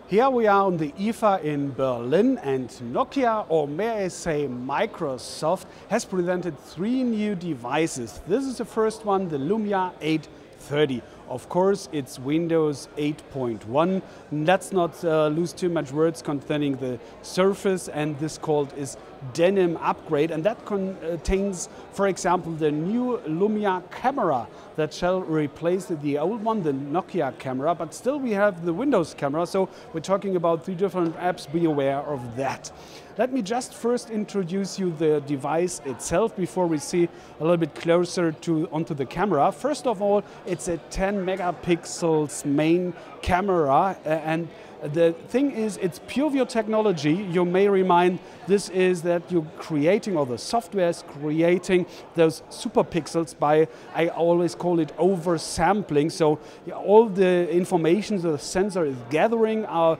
Here we are on the IFA in Berlin, and Nokia, or may I say Microsoft, has presented 3 new devices. This is the first one, the Lumia 830. Of course, it's Windows 8.1. Let's not lose too much words concerning the Surface, and this called is Denim upgrade, and that contains, for example, the new Lumia camera that shall replace the old one, the Nokia camera, but still we have the Windows camera, so we're talking about 3 different apps. Be aware of that. Let me just first introduce you the device itself before we see a little bit closer onto the camera. First of all, it's a 10 megapixels main camera, and the thing is, it's PureView technology. You may remind this is that you're creating, or the software is creating, those super pixels by, I always call it oversampling. So all the information the sensor is gathering are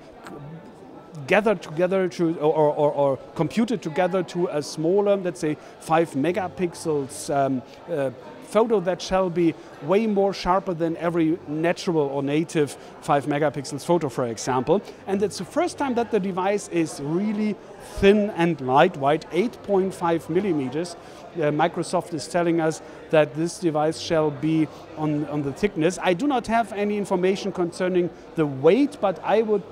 gathered together or computed together to a smaller, let's say 5 megapixels photo that shall be way more sharper than every natural or native 5 megapixels photo, for example. And it's the first time that the device is really thin and lightweight, 8.5 millimeters. Microsoft is telling us that this device shall be on the thickness. I do not have any information concerning the weight, but I would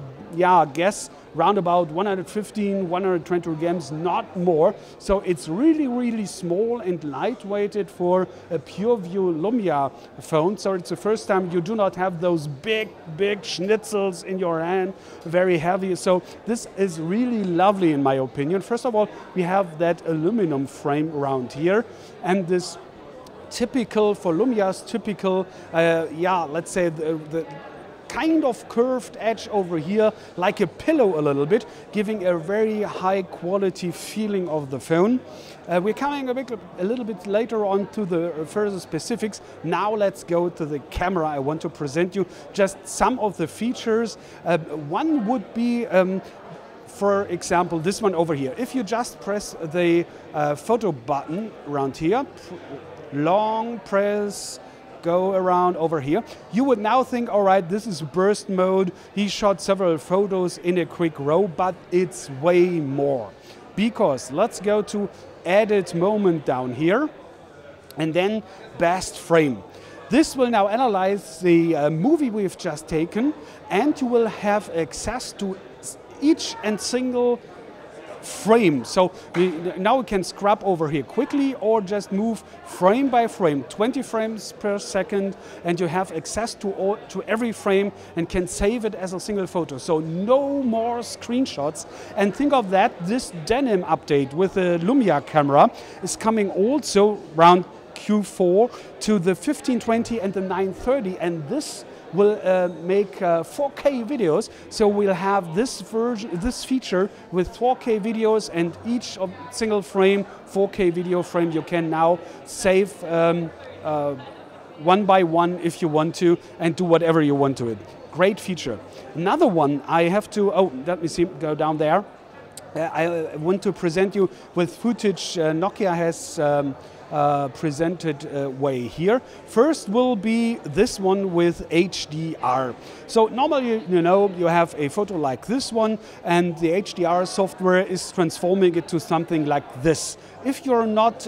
guess round about 115, 120 grams, not more. So it's really, really small and lightweighted for a PureView Lumia phone. So it's the first time you do not have those big schnitzels in your hand, very heavy. So this is really lovely in my opinion. First of all, we have that aluminum frame around here, and this typical, for Lumia's typical, let's say the kind of curved edge over here, like a pillow a little bit, giving a very high quality feeling of the phone. We're coming a little bit later on to the further specifics. Now let's go to the camera. I want to present you just some of the features. One would be, for example, this one over here. If you just press the photo button around here, long press, go around over here, you would now think, all right, this is burst mode. He shot several photos in a quick row, but it's way more. Because let's go to edit moment down here, and then best frame. This will now analyze the movie we've just taken, and you will have access to each and single frame. So now we can scrub over here quickly, or just move frame by frame, 20 frames per second, and you have access to every frame and can save it as a single photo. So no more screenshots. And think of that, this Denim update with the Lumia camera is coming also around Q4 to the 1520 and the 930, and this will make 4K videos. So we'll have this version, this feature with 4K videos, and each single frame, 4K video frame, you can now save one by one if you want to, and do whatever you want to it. Great feature. Another one I have to, let me see, go down there. I want to present you with footage Nokia has presented way here. First will be this one with HDR. So normally, you know, you have a photo like this one, and the HDR software is transforming it to something like this. If you're not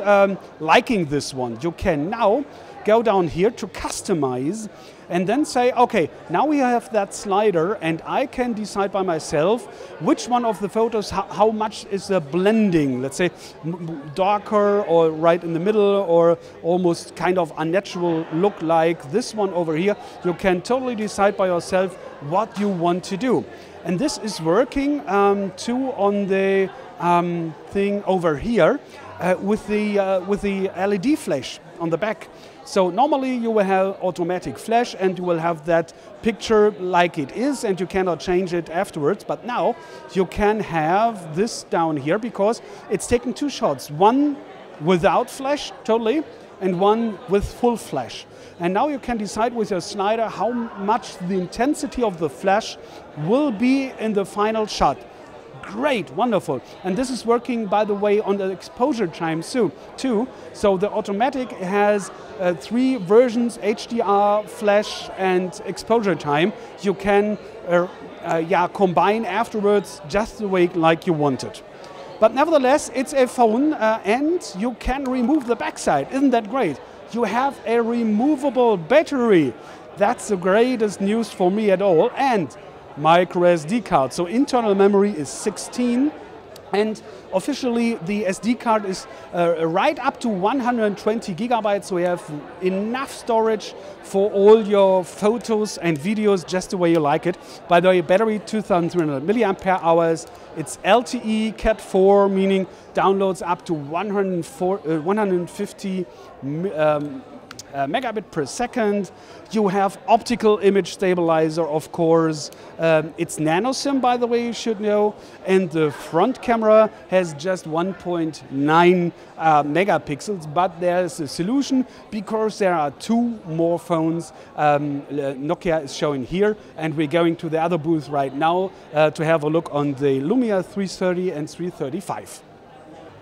liking this one, you can now go down here to customize, and then say, okay, now we have that slider, and I can decide by myself which one of the photos, how much is the blending, let's say darker or right in the middle, or almost kind of unnatural look like this one over here. You can totally decide by yourself what you want to do. And this is working too on the thing over here with the LED flash on the back. So normally you will have automatic flash, and you will have that picture like it is, and you cannot change it afterwards. But now you can have this down here, because it's taking 2 shots, one without flash totally, and one with full flash. And now you can decide with your slider how much the intensity of the flash will be in the final shot. Great, wonderful. And this is working, by the way, on the exposure time too. So the automatic has 3 versions, HDR, flash, and exposure time. You can combine afterwards just the way like you want it. But nevertheless, it's a phone and you can remove the backside. Isn't that great? You have a removable battery. That's the greatest news for me at all. And micro SD card. So internal memory is 16. And officially the SD card is right up to 120 gigabytes, so you have enough storage for all your photos and videos just the way you like it. By the way, battery 2300 milliampere hours. It's LTE Cat 4, meaning downloads up to 150 megabit per second. You have optical image stabilizer, of course. It's nano SIM, by the way, you should know. And the front camera has just 1.9 megapixels, but there's a solution because there are 2 more phones Nokia is showing here, and we're going to the other booth right now to have a look on the Lumia 330 and 335.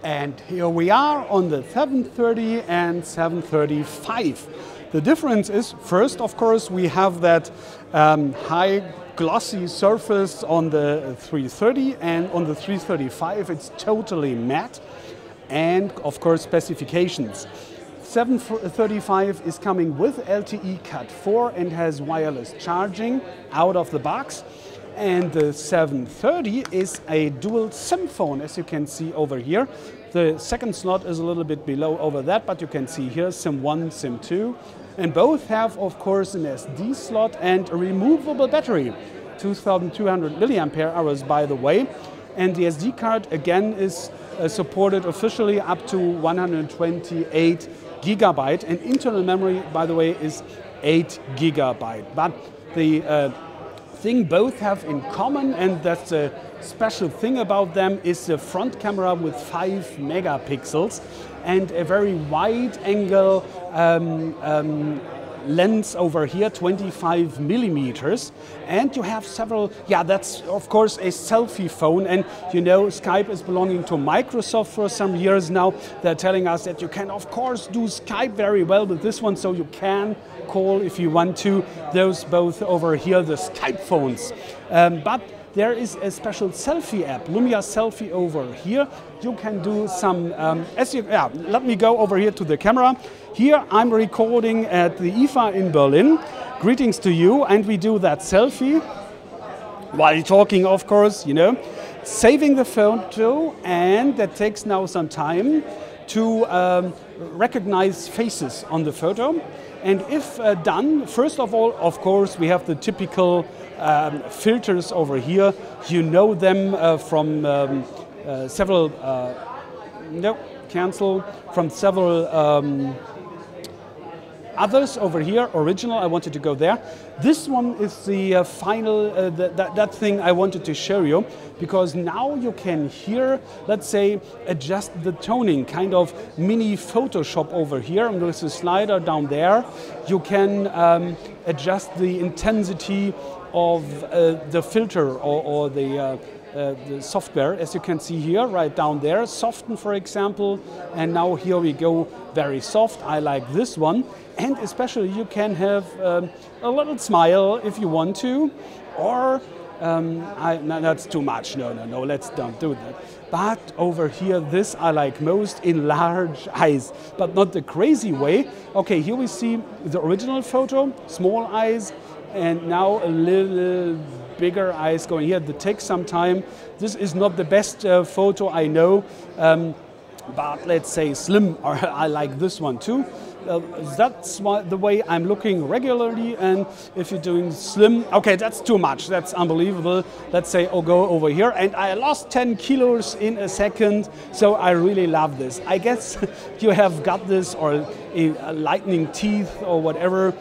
And here we are on the 730 and 735. The difference is, first, of course, we have that high glossy surface on the 330, and on the 335 it's totally matte. And of course, specifications. 735 is coming with LTE Cat 4 and has wireless charging out of the box. And the 730 is a dual SIM phone, as you can see over here. The second slot is a little bit below over that, but you can see here SIM 1, SIM 2. And both have, of course, an SD slot and a removable battery, 2200 milliampere hours, by the way. And the SD card, again, is supported officially up to 128 gigabyte. And internal memory, by the way, is 8 gigabyte. But the thing both have in common, and that's a special thing about them, is the front camera with 5 megapixels and a very wide angle lens over here, 25 millimeters. And you have several, that's of course a selfie phone. And you know, Skype is belonging to Microsoft for some years now. They're telling us that you can of course do Skype very well with this one, so you can call if you want to. Those both over here, the Skype phones. But there is a special selfie app, Lumia Selfie, over here. You can do some, let me go over here to the camera. Here I'm recording at the IFA in Berlin. Greetings to you, and we do that selfie while talking, of course, you know. Saving the photo, and that takes now some time to recognize faces on the photo. And if done, first of all, of course, we have the typical filters over here. You know them from several, from several others over here. Original, I wanted to go there. This one is the final, that thing I wanted to show you, because now you can here, let's say, adjust the toning, kind of mini Photoshop over here. And there's a slider down there. You can adjust the intensity of the filter or the software, as you can see here, right down there. Soften, for example, and now here we go, very soft. I like this one. And especially you can have a little smile if you want to, or no, that's too much. No, let's don't do that. But over here, this I like most, in large eyes, but not the crazy way. Okay, here we see the original photo, small eyes, and now a little bigger eyes going here. That takes some time. This is not the best photo I know, but let's say slim, or I like this one too. That's the way I'm looking regularly, and if you're doing slim, okay, that's too much, that's unbelievable. Let's say I'll go over here, and I lost 10 kilos in a second, so I really love this. I guess you have got this, or lightning teeth or whatever.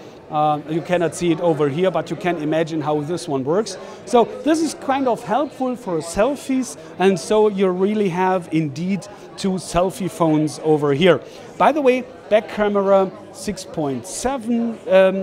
You cannot see it over here, but you can imagine how this one works. So this is kind of helpful for selfies, and so you really have indeed 2 selfie phones over here. By the way, back camera 6.7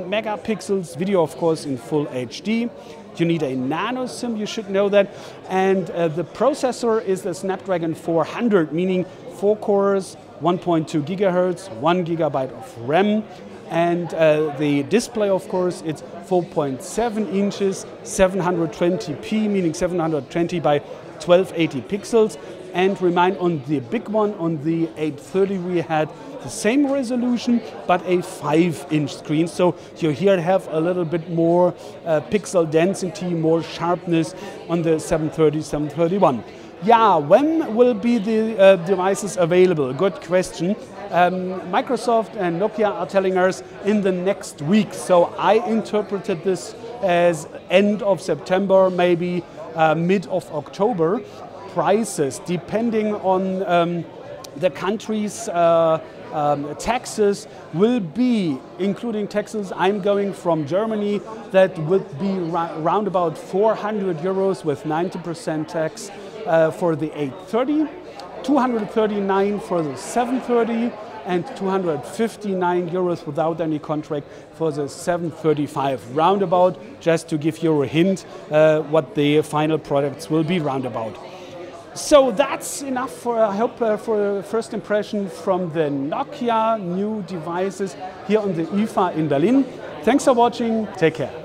megapixels, video of course in full HD. You need a nano SIM, you should know that. And the processor is the Snapdragon 400, meaning 4 cores, 1.2 gigahertz, 1 gigabyte of RAM. And the display, of course, it's 4.7 inches, 720p, meaning 720 by 1280 pixels. And remind, on the big one, on the 830, we had the same resolution, but a 5-inch screen. So you here have a little bit more pixel density, more sharpness on the 730, 731. Yeah, when will be the devices available? Good question. Microsoft and Nokia are telling us in the next week. So I interpreted this as end of September, maybe mid of October. Prices, depending on the country's taxes, will be, including taxes, I'm going from Germany, that would be round about 400 euros with 90% tax for the 830, 239 for the 730, and 259 euros without any contract for the 735. Roundabout, just to give you a hint what the final products will be roundabout. So that's enough for, I hope, for a first impression from the Nokia new devices here on the IFA in Berlin. Thanks for watching. Take care.